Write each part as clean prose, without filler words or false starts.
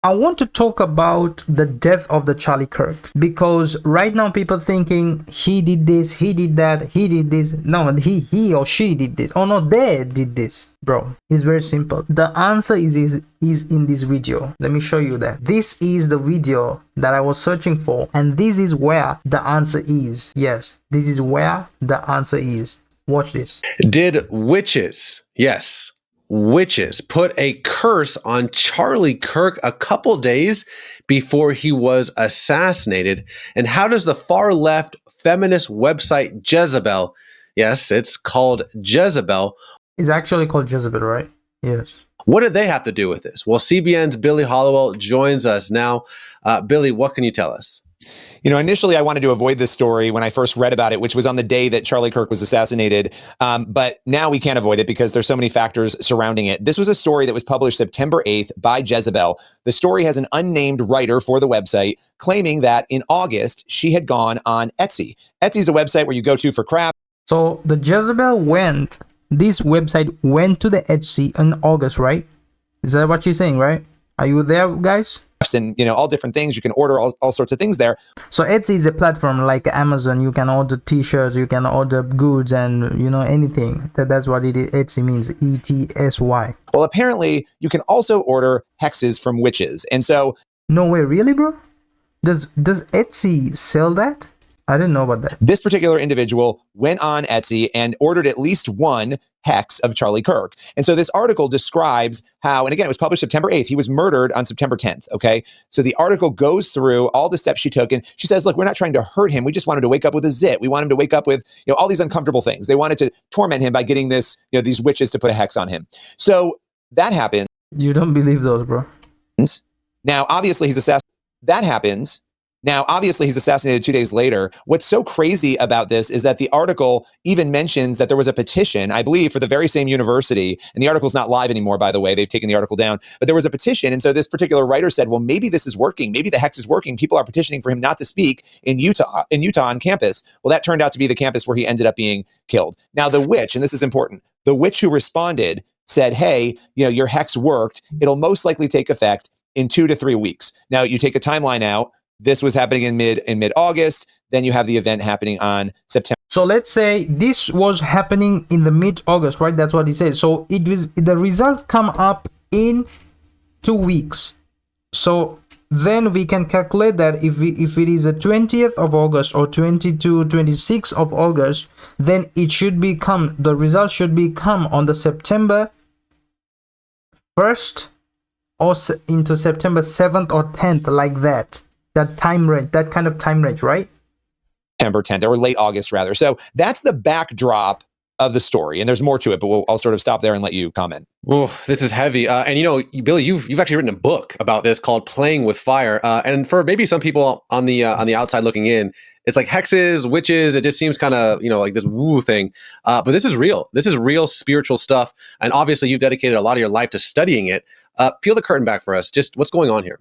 I want to talk about the death of the Charlie Kirk, because right now people thinking he did this, he did that, he did this. No, he or she did this. Oh no, they did this. Bro, it's very simple. The answer is in this video. Let me show you that. This is the video that I was searching for, and this is where the answer is. Yes, this is where the answer is. Watch this. Did witches, yes, witches, put a curse on Charlie Kirk a couple days before he was assassinated? And how does the far left feminist website Jezebel, yes, it's called Jezebel. It's actually called Jezebel, right? Yes. What did they have to do with this? Well, CBN's Billy Hollowell joins us now. Billy, what can you tell us? You know, initially I wanted to avoid this story when I first read about it, which was on the day that Charlie Kirk was assassinated. But now we can't avoid it because there's so many factors surrounding it. This was a story that was published September 8th by Jezebel. The story has an unnamed writer for the website claiming that in August, she had gone on Etsy. Etsy is a website where you go to for crap. So the Jezebel this website went to the Etsy in August, right? Is that what you're saying, right? Are you there, guys? And, you know, all different things. You can order all sorts of things there. So Etsy is a platform like Amazon. You can order t-shirts, you can order goods, and, you know, anything. That's what it is. Etsy means E-T-S-Y. Well, apparently you can also order hexes from witches. And so... No way, really, bro? Does Etsy sell that? I didn't know about that. This particular individual went on Etsy and ordered at least one hex of Charlie Kirk. And so this article describes how, and again, it was published September 8th. He was murdered on September 10th. Okay. So the article goes through all the steps she took. And she says, look, we're not trying to hurt him. We just wanted to wake up with a zit. We want him to wake up with, you know, all these uncomfortable things. They wanted to torment him by getting this, you know, these witches to put a hex on him. So that happens. You don't believe those, bro. Now, obviously he's assassinated. That happens. Now, obviously, he's assassinated 2 days later. What's so crazy about this is that the article even mentions that there was a petition, I believe, for the very same university. And the article's not live anymore, by the way. They've taken the article down. But there was a petition. And so this particular writer said, well, maybe this is working. Maybe the hex is working. People are petitioning for him not to speak in Utah on campus. Well, that turned out to be the campus where he ended up being killed. Now, the witch, and this is important, the witch who responded said, hey, you know, your hex worked. It'll most likely take effect in 2 to 3 weeks. Now, you take a timeline out. This was happening in mid-August. Then you have the event happening on September. So let's say this was happening in the mid-August, right? That's what he said. So it was, the results come up in 2 weeks. So then we can calculate that if it is the 20th of August or 26th of August, then it should become, the result should become on the September 1st or into September 7th or 10th, like that. That time range, that kind of time range, right? September 10th, or late August, rather. So that's the backdrop of the story. And there's more to it, but I'll sort of stop there and let you comment. Oh, this is heavy. And you know, Billy, you've actually written a book about this called Playing with Fire. And for maybe some people on the outside looking in, it's like hexes, witches. It just seems kind of, you know, like this woo thing. But this is real. This is real spiritual stuff. And obviously you've dedicated a lot of your life to studying it. Peel the curtain back for us. Just what's going on here?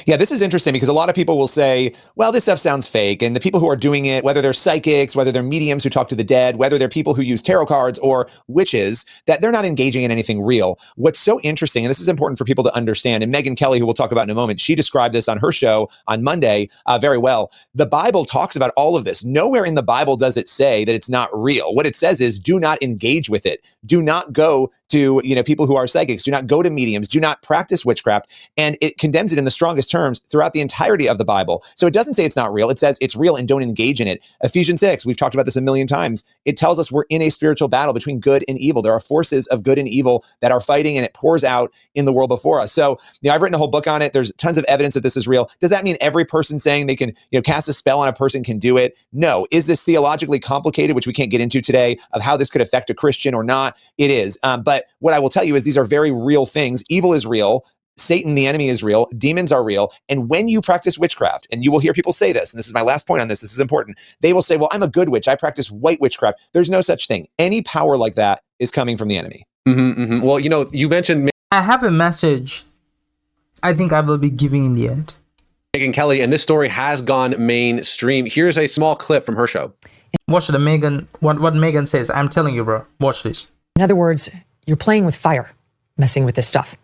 Yeah, this is interesting because a lot of people will say, well, this stuff sounds fake. And the people who are doing it, whether they're psychics, whether they're mediums who talk to the dead, whether they're people who use tarot cards or witches, that they're not engaging in anything real. What's so interesting, and this is important for people to understand, and Megyn Kelly, who we'll talk about in a moment, she described this on her show on Monday very well. The Bible talks about all of this. Nowhere in the Bible does it say that it's not real. What it says is do not engage with it. Do not go to, you know, people who are psychics. Do not go to mediums. Do not practice witchcraft. And it condemns it in the strongest terms throughout the entirety of the Bible. So it doesn't say it's not real. It says it's real and don't engage in it. Ephesians 6, we've talked about this a million times. It tells us we're in a spiritual battle between good and evil. There are forces of good and evil that are fighting, and it pours out in the world before us. So, you know, I've written a whole book on it. There's tons of evidence that this is real. Does that mean every person saying they can, you know, cast a spell on a person can do it? No. Is this theologically complicated, which we can't get into today, of how this could affect a Christian or not? It is. But what I will tell you is these are very real things. Evil is real. Satan, the enemy, is real. Demons are real. And when you practice witchcraft, and you will hear people say this, and this is my last point on this, this is important. They will say, well, I'm a good witch. I practice white witchcraft. There's no such thing. Any power like that is coming from the enemy. Mm-hmm, mm-hmm. Well, you know, you mentioned... I have a message I think I will be giving in the end. Megyn Kelly, and this story has gone mainstream. Here's a small clip from her show. Watch the Megyn, what Megyn says. I'm telling you, bro. Watch this. In other words, you're playing with fire, messing with this stuff.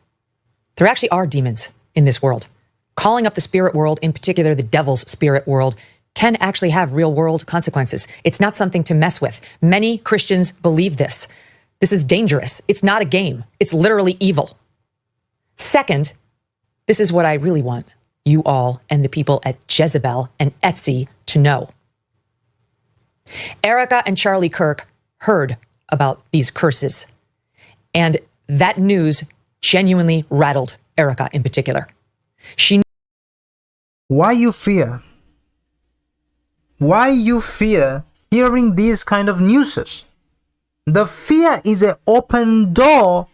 There actually are demons in this world. Calling up the spirit world, in particular the devil's spirit world, can actually have real world consequences. It's not something to mess with. Many Christians believe this. This is dangerous. It's not a game. It's literally evil. Second, this is what I really want you all and the people at Jezebel and Etsy to know. Erica and Charlie Kirk heard about these curses, and that news genuinely rattled Erica in particular. Why you fear? Why you fear hearing these kind of newses? The fear is an open door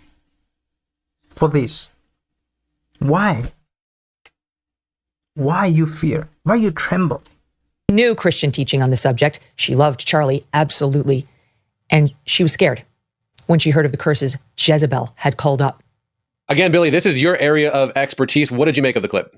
for this. Why? Why you fear? Why you tremble? Knew Christian teaching on the subject. She loved Charlie, absolutely. And she was scared when she heard of the curses Jezebel had called up. Again, Billy, this is your area of expertise. What did you make of the clip?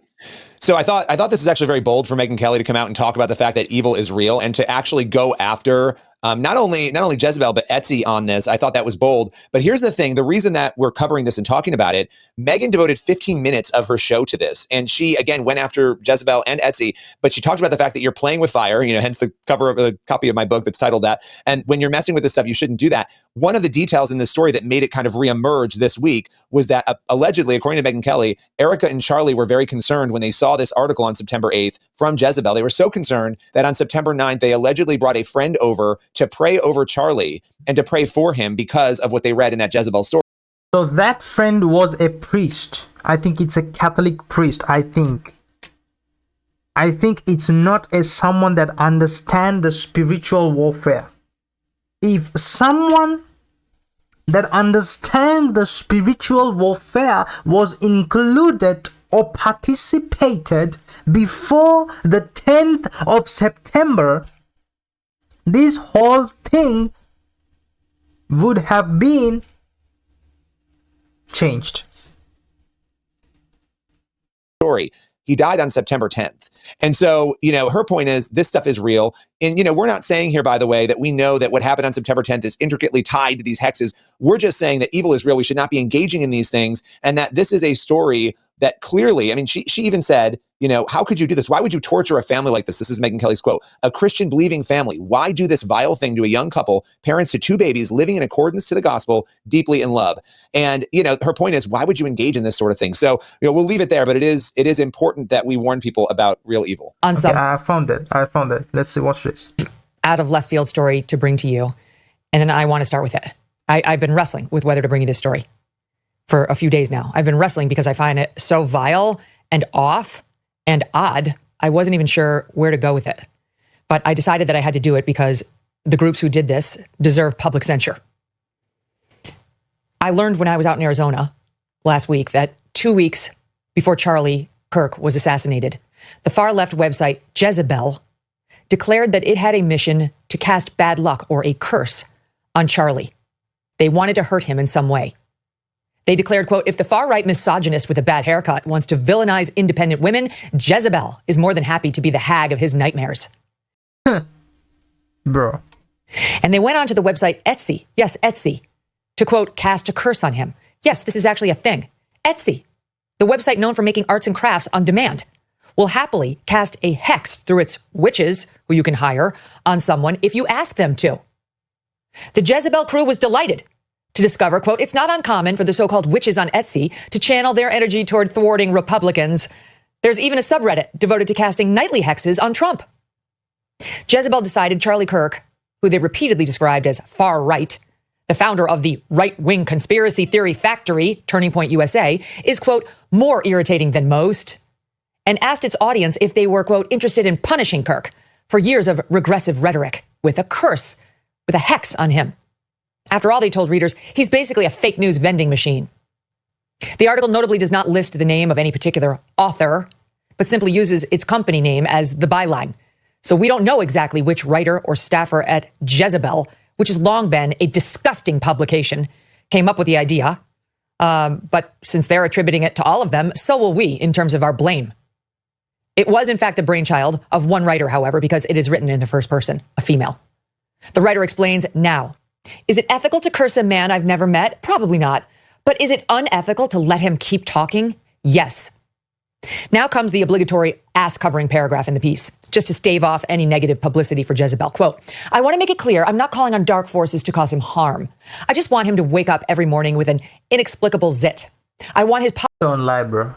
So I thought this is actually very bold for Megyn Kelly to come out and talk about the fact that evil is real and to actually go after not only Jezebel, but Etsy on this. I thought that was bold. But here's the thing. The reason that we're covering this and talking about it, Megyn devoted 15 minutes of her show to this. And she, again, went after Jezebel and Etsy, but she talked about the fact that you're playing with fire, hence the cover of the copy of my book that's titled that. And when you're messing with this stuff, you shouldn't do that. One of the details in this story that made it kind of reemerge this week was that allegedly, according to Megyn Kelly, Erica and Charlie were very concerned when they saw this article on September 8th from Jezebel. They were so concerned that on September 9th, they allegedly brought a friend over to pray over Charlie and to pray for him because of what they read in that Jezebel story. So that friend was a priest. I think it's a Catholic priest. I think it's not as someone that understands the spiritual warfare. If someone that understands the spiritual warfare was included or participated before the 10th of September, this whole thing would have been changed. Story. He died on September 10th. And so, her point is this stuff is real. And, we're not saying here, by the way, that we know that what happened on September 10th is intricately tied to these hexes. We're just saying that evil is real. We should not be engaging in these things. And that this is a story that clearly, she even said, how could you do this? Why would you torture a family like this? This is Megyn Kelly's quote. A Christian believing family. Why do this vile thing to a young couple, parents to two babies, living in accordance to the gospel, deeply in love? And, her point is, why would you engage in this sort of thing? So, we'll leave it there, but it is important that we warn people about real evil. Okay, I found it. Let's see, watch this. Out of left field story to bring to you. And then I want to start with it. I've been wrestling with whether to bring you this story for a few days now. I've been wrestling because I find it so vile and off and odd. I wasn't even sure where to go with it. But I decided that I had to do it because the groups who did this deserve public censure. I learned when I was out in Arizona last week that 2 weeks before Charlie Kirk was assassinated, the far-left website Jezebel declared that it had a mission to cast bad luck or a curse on Charlie. They wanted to hurt him in some way. They declared, quote, if the far-right misogynist with a bad haircut wants to villainize independent women, Jezebel is more than happy to be the hag of his nightmares. Bro. And they went on to the website Etsy, yes, Etsy, to, quote, cast a curse on him. Yes, this is actually a thing. Etsy, the website known for making arts and crafts on demand, will happily cast a hex through its witches, who you can hire, on someone if you ask them to. The Jezebel crew was delighted to discover, quote, it's not uncommon for the so-called witches on Etsy to channel their energy toward thwarting Republicans. There's even a subreddit devoted to casting nightly hexes on Trump. Jezebel decided Charlie Kirk, who they repeatedly described as far right, the founder of the right-wing conspiracy theory factory, Turning Point USA, is, quote, more irritating than most, and asked its audience if they were, quote, interested in punishing Kirk for years of regressive rhetoric with a curse, with a hex on him. After all, they told readers, he's basically a fake news vending machine. The article notably does not list the name of any particular author, but simply uses its company name as the byline. So we don't know exactly which writer or staffer at Jezebel, which has long been a disgusting publication, came up with the idea. But since they're attributing it to all of them, so will we in terms of our blame. It was, in fact, the brainchild of one writer, however, because it is written in the first person, a female. The writer explains, now, is it ethical to curse a man I've never met? Probably not. But is it unethical to let him keep talking? Yes. Now comes the obligatory ass-covering paragraph in the piece, just to stave off any negative publicity for Jezebel. Quote, I want to make it clear I'm not calling on dark forces to cause him harm. I just want him to wake up every morning with an inexplicable zit. I want his... Don't lie, bro.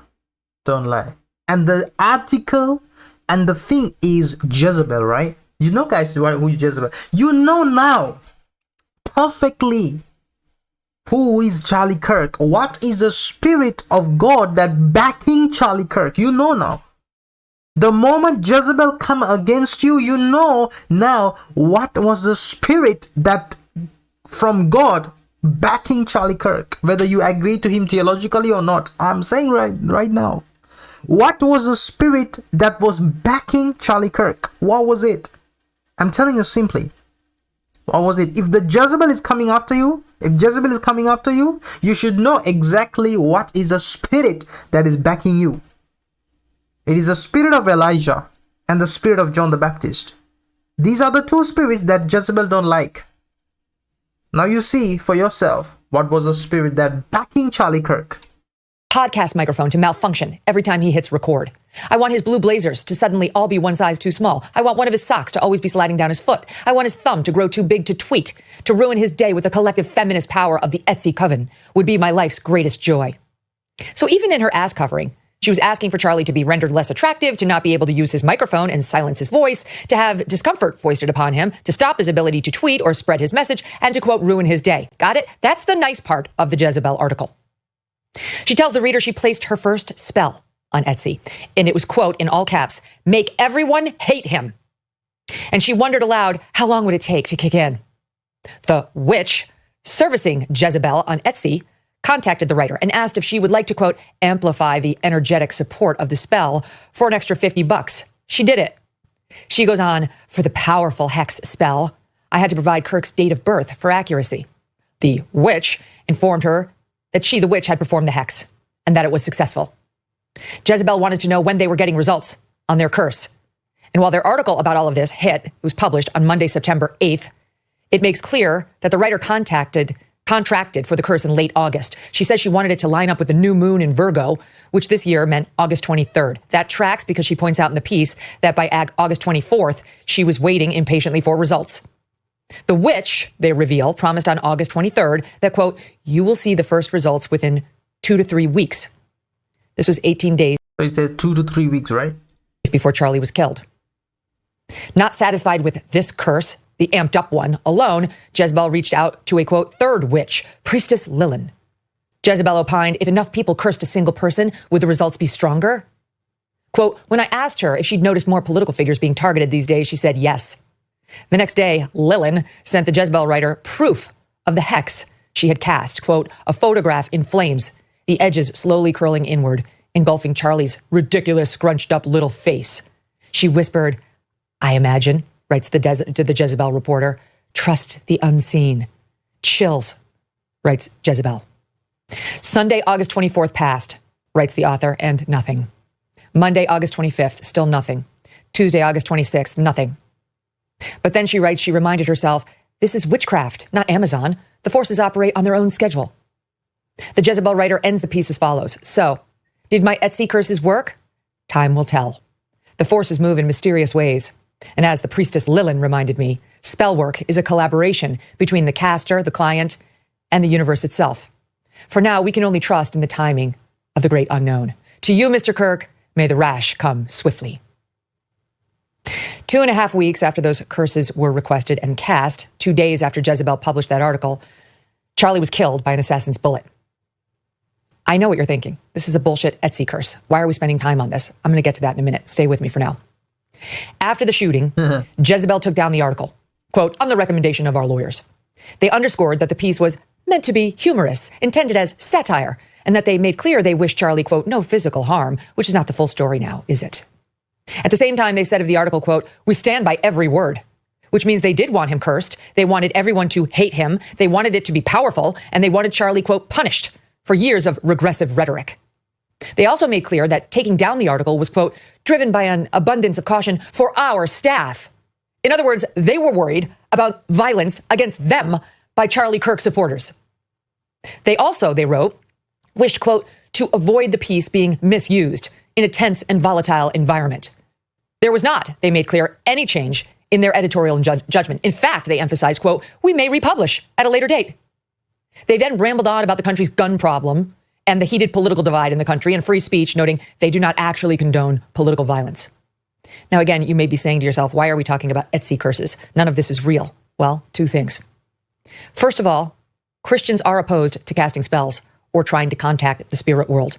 Don't lie. And the article and the thing is Jezebel, right? You know, guys, who is Jezebel. You know now perfectly who is Charlie Kirk. What is the spirit of God that backing Charlie Kirk? You know now. The moment Jezebel come against you, you know now what was the spirit that from God backing Charlie Kirk. Whether you agree to him theologically or not. I'm saying right now. What was the spirit that was backing Charlie Kirk? What was it? I'm telling you simply. What was it? If the Jezebel is coming after you, you should know exactly what is the spirit that is backing you. It is the spirit of Elijah and the spirit of John the Baptist. These are the two spirits that Jezebel don't like. Now you see for yourself what was the spirit that backing Charlie Kirk. Podcast microphone to malfunction every time he hits record. I want his blue blazers to suddenly all be one size too small. I want one of his socks to always be sliding down his foot. I want his thumb to grow too big to tweet. To ruin his day with the collective feminist power of the Etsy coven would be my life's greatest joy. So even in her ass covering, she was asking for Charlie to be rendered less attractive, to not be able to use his microphone and silence his voice, to have discomfort foisted upon him, to stop his ability to tweet or spread his message, and to, quote, ruin his day. Got it? That's the nice part of the Jezebel article. She tells the reader she placed her first spell on Etsy, and it was, quote, in all caps, make everyone hate him. And she wondered aloud, how long would it take to kick in? The witch, servicing Jezebel on Etsy, contacted the writer and asked if she would like to, quote, amplify the energetic support of the spell for an extra $50. She did it. She goes on, for the powerful hex spell, I had to provide Kirk's date of birth for accuracy. The witch informed her that she, the witch, had performed the hex and that it was successful. Jezebel wanted to know when they were getting results on their curse. And while their article about all of this it was published on Monday, September 8th, it makes clear that the writer contracted for the curse in late August. She says she wanted it to line up with the new moon in Virgo, which this year meant August 23rd. That tracks because she points out in the piece that by August 24th, she was waiting impatiently for results. The witch, they reveal, promised on August 23rd that, quote, you will see the first results within 2 to 3 weeks. This was 18 days. So it says 2 to 3 weeks, right? Before Charlie was killed. Not satisfied with this curse, the amped up one, alone, Jezebel reached out to a, quote, third witch, Priestess Lilin. Jezebel opined if enough people cursed a single person, would the results be stronger? Quote, when I asked her if she'd noticed more political figures being targeted these days, she said yes. The next day, Lilin sent the Jezebel writer proof of the hex she had cast, quote, a photograph in flames, the edges slowly curling inward, engulfing Charlie's ridiculous, scrunched up little face. She whispered, I imagine, writes to the Jezebel reporter, trust the unseen. Chills, writes Jezebel. Sunday, August 24th passed, writes the author, and nothing. Monday, August 25th, still nothing. Tuesday, August 26th, nothing. But then she writes, she reminded herself, this is witchcraft, not Amazon. The forces operate on their own schedule. The Jezebel writer ends the piece as follows. So, did my Etsy curses work? Time will tell. The forces move in mysterious ways. And as the priestess Lilin reminded me, spell work is a collaboration between the caster, the client, and the universe itself. For now, we can only trust in the timing of the great unknown. To you, Mr. Kirk, may the rash come swiftly. 2.5 weeks after those curses were requested and cast, 2 days after Jezebel published that article, Charlie was killed by an assassin's bullet. I know what you're thinking. This is a bullshit Etsy curse. Why are we spending time on this? I'm going to get to that in a minute. Stay with me for now. After the shooting, Jezebel took down the article, quote, on the recommendation of our lawyers. They underscored that the piece was meant to be humorous, intended as satire, and that they made clear they wished Charlie, quote, no physical harm, which is not the full story now, is it? At the same time, they said of the article, quote, we stand by every word, which means they did want him cursed. They wanted everyone to hate him. They wanted it to be powerful, and they wanted Charlie, quote, punished for years of regressive rhetoric. They also made clear that taking down the article was, quote, driven by an abundance of caution for our staff. In other words, they were worried about violence against them by Charlie Kirk supporters. They also, they wrote, wished, quote, to avoid the piece being misused in a tense and volatile environment. There was not, they made clear, any change in their editorial judgment. In fact, they emphasized, quote, we may republish at a later date. They then rambled on about the country's gun problem and the heated political divide in the country and free speech, noting they do not actually condone political violence. Now, again, you may be saying to yourself, why are we talking about Etsy curses? None of this is real. Well, two things. First of all, Christians are opposed to casting spells or trying to contact the spirit world.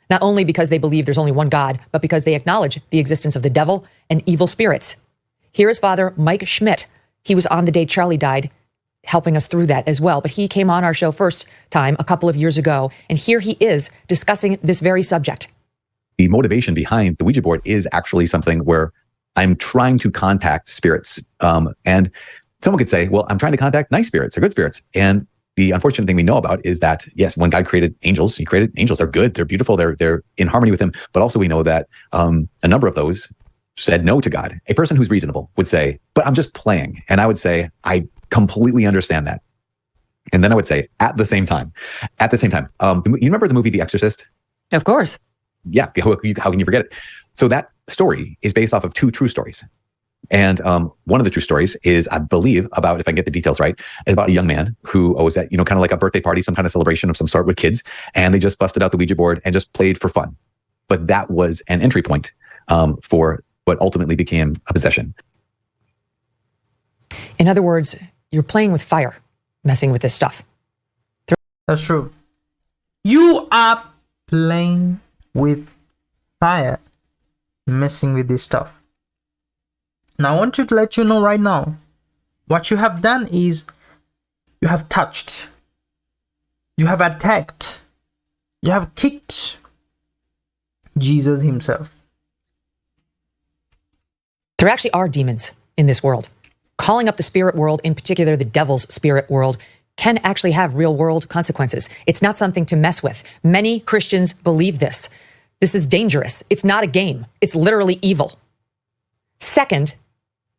Not only because they believe there's only one God, but because they acknowledge the existence of the devil and evil spirits. Here is Father Mike Schmidt. He was on the day Charlie died, helping us through that as well. But he came on our show first time a couple of years ago, and here he is discussing this very subject. The motivation behind the Ouija board is actually something where I'm trying to contact spirits. And someone could say, well, I'm trying to contact nice spirits or good spirits. And the unfortunate thing we know about is that, yes, when God created angels, he created angels. They're good. They're beautiful. They're in harmony with him. But also we know that a number of those said no to God. A person who's reasonable would say, but I'm just playing. And I would say, I completely understand that. And then I would say, at the same time, you remember the movie The Exorcist? Of course. Yeah. How can you forget it? So that story is based off of two true stories. And one of the true stories is, I believe, about, if I get the details right, is about a young man who was at, kind of like a birthday party, some kind of celebration of some sort with kids. And they just busted out the Ouija board and just played for fun. But that was an entry point for what ultimately became a possession. In other words, you're playing with fire, messing with this stuff. That's true. You are playing with fire, messing with this stuff. Now, I want you to let you know right now, what you have done is you have touched, you have attacked, you have kicked Jesus himself. There actually are demons in this world. Calling up the spirit world, in particular the devil's spirit world, can actually have real world consequences. It's not something to mess with. Many Christians believe this. This is dangerous. It's not a game. It's literally evil. Second,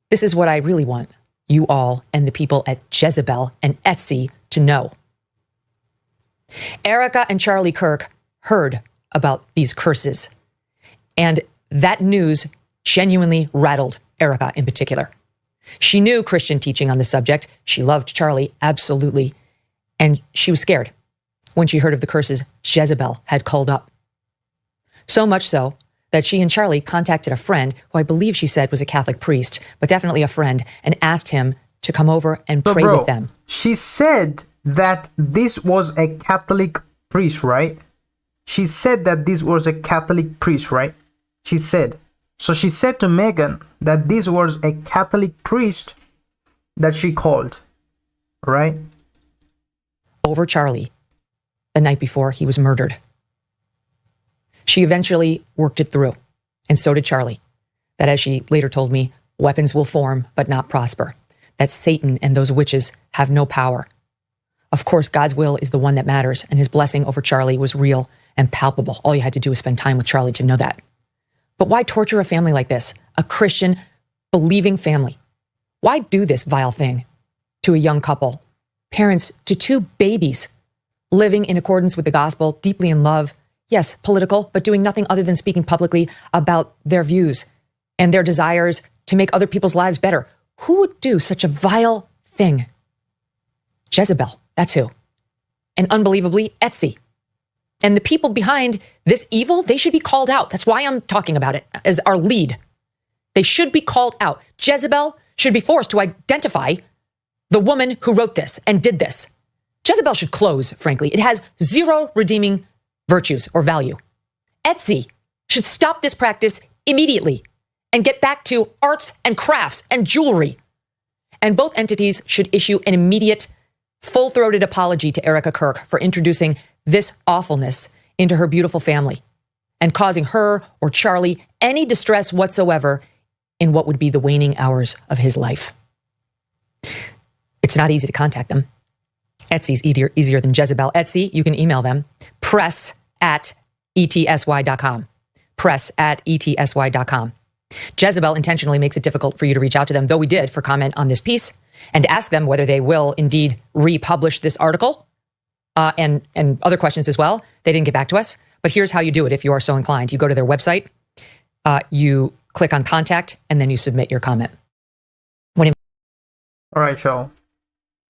this is what I really want you all and the people at Jezebel and Etsy to know. Erica and Charlie Kirk heard about these curses, and that news genuinely rattled Erica in particular. She knew Christian teaching on the subject. She loved Charlie, absolutely. And she was scared when she heard of the curses Jezebel had called up. So much so that she and Charlie contacted a friend who I believe she said was a Catholic priest, but definitely a friend, and asked him to come over and pray with them. She said that this was a Catholic priest, right? She said that this was a Catholic priest, right? She said. So she said to Megan that this was a Catholic priest that she called, right? Over Charlie the night before he was murdered. She eventually worked it through, and so did Charlie. That, as she later told me, weapons will form but not prosper. That Satan and those witches have no power. Of course, God's will is the one that matters, and his blessing over Charlie was real and palpable. All you had to do was spend time with Charlie to know that. But why torture a family like this? A Christian, believing family. Why do this vile thing to a young couple, parents to two babies, living in accordance with the gospel, deeply in love, yes, political, but doing nothing other than speaking publicly about their views and their desires to make other people's lives better? Who would do such a vile thing? Jezebel, that's who. And unbelievably, Etsy. And the people behind this evil, they should be called out. That's why I'm talking about it as our lead. They should be called out. Jezebel should be forced to identify the woman who wrote this and did this. Jezebel should close, frankly. It has zero redeeming virtues or value. Etsy should stop this practice immediately and get back to arts and crafts and jewelry. And both entities should issue an immediate, full-throated apology to Erica Kirk for introducing this awfulness into her beautiful family and causing her or Charlie any distress whatsoever in what would be the waning hours of his life. It's not easy to contact them. Etsy's easier than Jezebel. Etsy, you can email them, press@etsy.com. Press@etsy.com. Jezebel intentionally makes it difficult for you to reach out to them, though we did for comment on this piece and ask them whether they will indeed republish this article and other questions as well. They didn't get back to us. But here's how you do it if you are so inclined. You go to their website, you click on contact, and then you submit your comment. All right, y'all.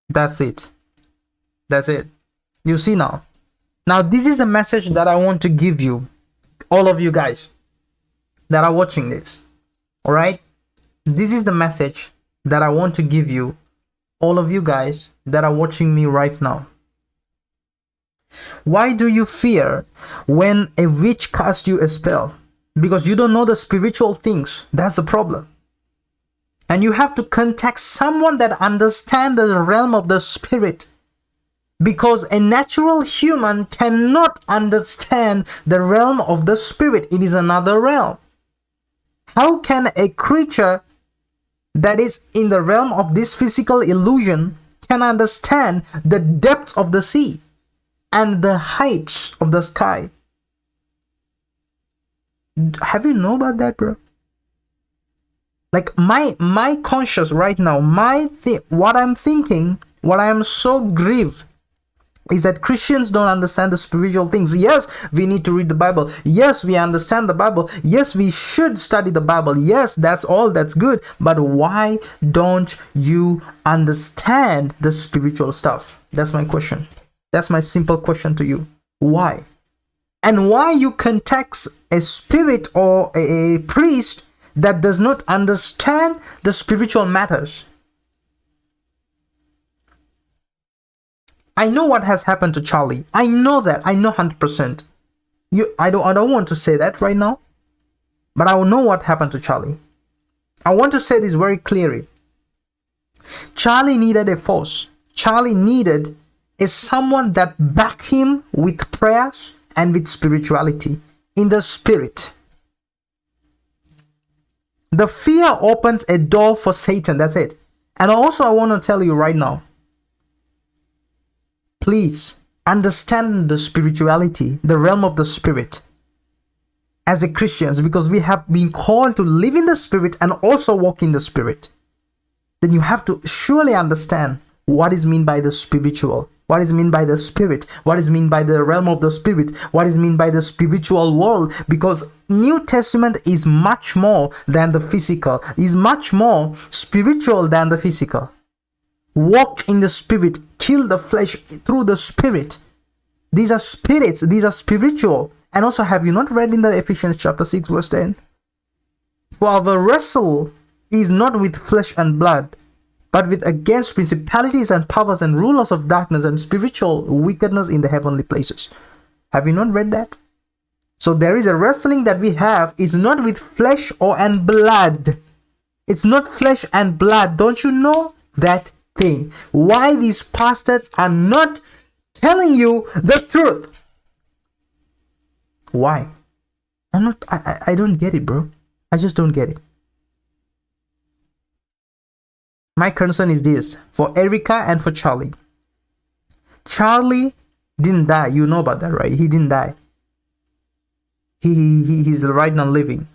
That's it. That's it. You see now. Now, this is the message that I want to give you, all of you guys that are watching this. All right? This is the message that I want to give you, all of you guys that are watching me right now. Why do you fear when a witch casts you a spell? Because you don't know the spiritual things. That's the problem. And you have to contact someone that understands the realm of the spirit. Because a natural human cannot understand the realm of the spirit. It is another realm. How can a creature that is in the realm of this physical illusion can understand the depths of the sea and the heights of the sky? Have you know about that, bro? Like my conscious right now, what I'm thinking, what I am so grieved is that Christians don't understand the spiritual things. Yes, we need to read the Bible. Yes, we understand the Bible. Yes, we should study the Bible. Yes, that's all. That's good. But why don't you understand the spiritual stuff? That's my question. That's my simple question to you. Why? And why you contact a spirit or a priest that does not understand the spiritual matters? I know what has happened to Charlie. I know that. I know 100%. I don't want to say that right now, but I know what happened to Charlie. I want to say this very clearly. Charlie needed a force. Charlie needed someone that back him with prayers and with spirituality in the spirit. The fear opens a door for Satan. That's it. And also I want to tell you right now, please understand the spirituality, the realm of the spirit as a Christians, because we have been called to live in the spirit and also walk in the spirit. Then you have to surely understand what is meant by the spiritual, what is meant by the spirit, what is meant by the realm of the spirit, what is meant by the spiritual world, because New Testament is much more than the physical, is much more spiritual than the physical. Walk in the spirit, kill the flesh through the spirit. These are spirits, these are spiritual. And also, have you not read in the Ephesians chapter 6 verse 10? For our wrestle is not with flesh and blood, but with against principalities and powers and rulers of darkness and spiritual wickedness in the heavenly places. Have you not read that? So there is a wrestling that we have is not with flesh and blood. It's not flesh and blood. Don't you know that thing? Why these pastors are not telling you the truth? Why? I don't get it, bro. I just don't get it. My concern is this for Erica and for Charlie. Charlie didn't die. You know about that, right? He didn't die. He's right now living.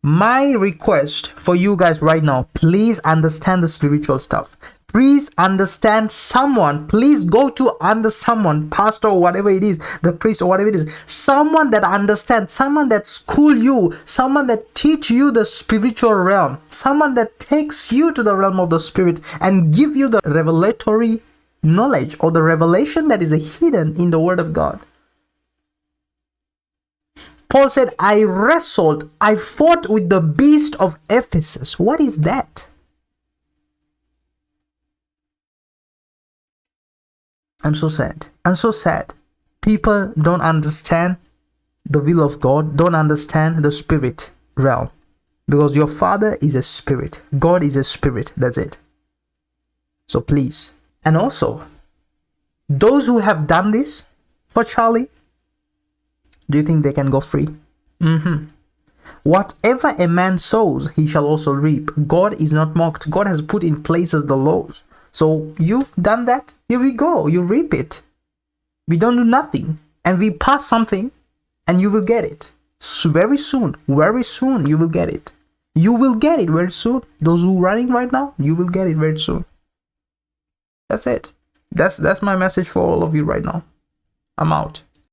My request for you guys right now, please understand the spiritual stuff. Please understand someone. Please go to under someone, pastor or whatever it is, the priest or whatever it is. Someone that understands, someone that school you, someone that teach you the spiritual realm, someone that takes you to the realm of the spirit and give you the revelatory knowledge or the revelation that is hidden in the word of God. Paul said, I wrestled, I fought with the beast of Ephesus. What is that? I'm so sad. I'm so sad. People don't understand the will of God, don't understand the spirit realm. Because your Father is a spirit. God is a spirit. That's it. So please. And also, those who have done this for Charlie, do you think they can go free? Whatever a man sows, he shall also reap. God is not mocked. God has put in places the laws. So you've done that. Here we go. You reap it. We don't do nothing. And we pass something and you will get it. Very soon you will get it. You will get it very soon. Those who are running right now, you will get it very soon. That's it. That's my message for all of you right now. I'm out.